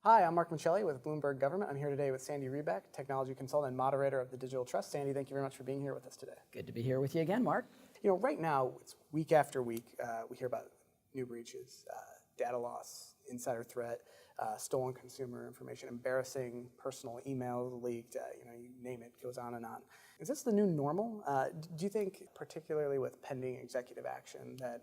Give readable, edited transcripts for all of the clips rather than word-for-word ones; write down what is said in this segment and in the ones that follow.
Hi, I'm Mark Michelli with Bloomberg Government. I'm here today with Sandy Rebeck, technology consultant and moderator of the Digital Trust. Sandy, thank you very much for being here with us today. Good to be here with you again, Mark. You know, right now, it's week after week, we hear about new breaches, data loss, insider threat, stolen consumer information, embarrassing personal emails leaked, you name it, goes on and on. Is this the new normal? Do you think, particularly with pending executive action, that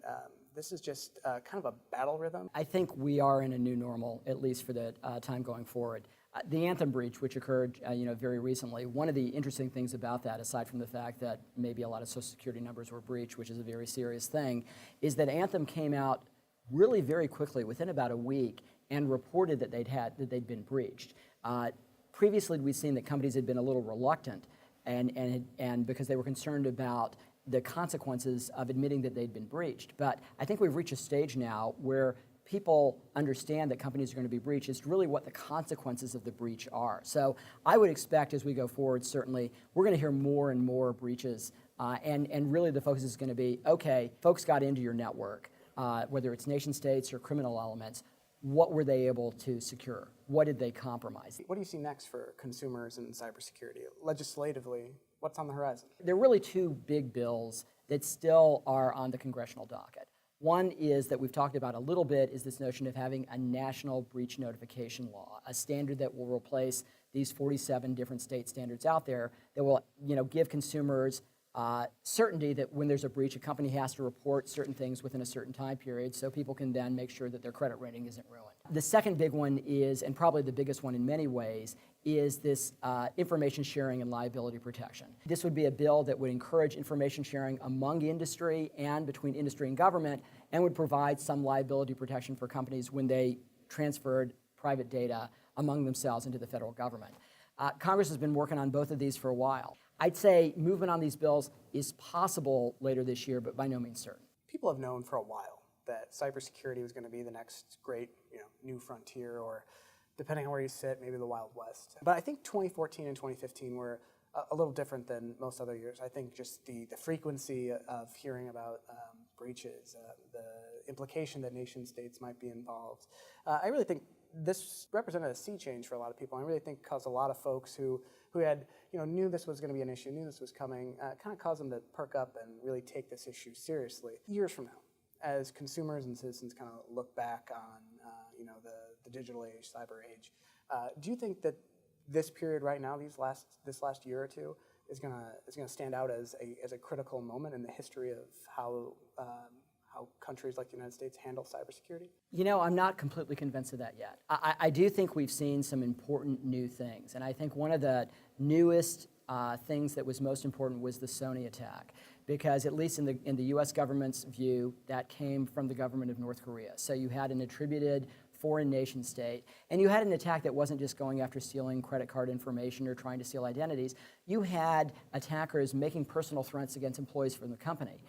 this is just kind of a battle rhythm? I think we are in a new normal, at least for the time going forward. The Anthem breach, which occurred very recently, one of the interesting things about that, aside from the fact that maybe a lot of Social Security numbers were breached, which is a very serious thing, is that Anthem came out really very quickly, within about a week, and reported that they'd been breached. Previously, we'd seen that companies had been a little reluctant, and because they were concerned about the consequences of admitting that they'd been breached. But I think we've reached a stage now where people understand that companies are going to be breached. It's really what the consequences of the breach are. So I would expect as we go forward, certainly, we're going to hear more and more breaches. And really the focus is going to be, okay, folks got into your network, whether it's nation states or criminal elements. What were they able to secure? What did they compromise? What do you see next for consumers and cybersecurity? Legislatively, what's on the horizon? There are really two big bills that still are on the congressional docket. One is that we've talked about a little bit, is this notion of having a national breach notification law, a standard that will replace these 47 different state standards out there that will give consumers certainty that when there's a breach, a company has to report certain things within a certain time period so people can then make sure that their credit rating isn't ruined. The second big one is, and probably the biggest one in many ways, is this information sharing and liability protection. This would be a bill that would encourage information sharing among industry and between industry and government, and would provide some liability protection for companies when they transferred private data among themselves into the federal government. Congress has been working on both of these for a while. I'd say movement on these bills is possible later this year, but by no means certain. People have known for a while that cybersecurity was going to be the next great new frontier, or depending on where you sit, maybe the Wild West. But I think 2014 and 2015 were a little different than most other years. I think just the frequency of hearing about breaches, the implication that nation states might be involved. I really think this represented a sea change for a lot of people. I really think caused a lot of folks who had knew this was going to be an issue, knew this was coming, kind of caused them to perk up and really take this issue seriously. Years from now, as consumers and citizens kind of look back on the digital age, cyber age, do you think that this period right now, this last year or two, is going to stand out as a critical moment in the history of how countries like the United States handle cybersecurity? I'm not completely convinced of that yet. I do think we've seen some important new things, and I think one of the newest things that was most important was the Sony attack, because at least in the U.S. government's view, that came from the government of North Korea. So you had an attributed foreign nation state, and you had an attack that wasn't just going after stealing credit card information or trying to steal identities. You had attackers making personal threats against employees from the company.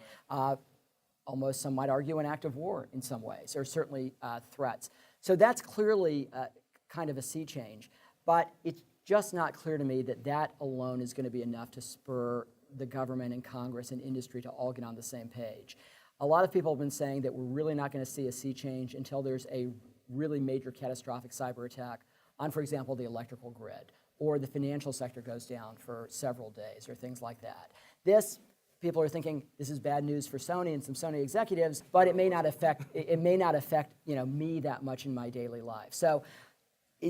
Almost, some might argue, an act of war in some ways, or certainly threats. So that's clearly kind of a sea change, but it's just not clear to me that that alone is going to be enough to spur the government and Congress and industry to all get on the same page. A lot of people have been saying that we're really not going to see a sea change until there's a really major catastrophic cyber attack on, for example, the electrical grid, or the financial sector goes down for several days, or things like that. People are thinking this is bad news for Sony and some Sony executives, but it may not affect me that much in my daily life. So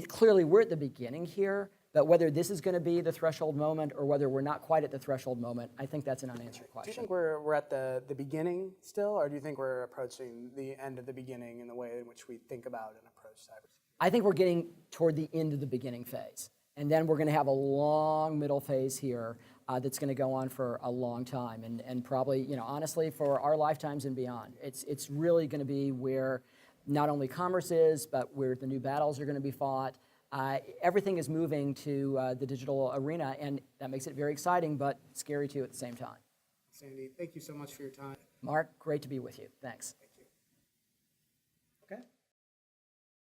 clearly we're at the beginning here, but whether this is going to be the threshold moment or whether we're not quite at the threshold moment, I think that's an unanswered question. Do you think we're at the beginning still, or do you think we're approaching the end of the beginning in the way in which we think about and approach cybersecurity? I think we're getting toward the end of the beginning phase. And then we're going to have a long middle phase here that's going to go on for a long time, and probably, honestly, for our lifetimes and beyond. It's really going to be where not only commerce is, but where the new battles are going to be fought. Everything is moving to the digital arena, and that makes it very exciting, but scary too at the same time. Sandy, thank you so much for your time. Mark, great to be with you. Thanks.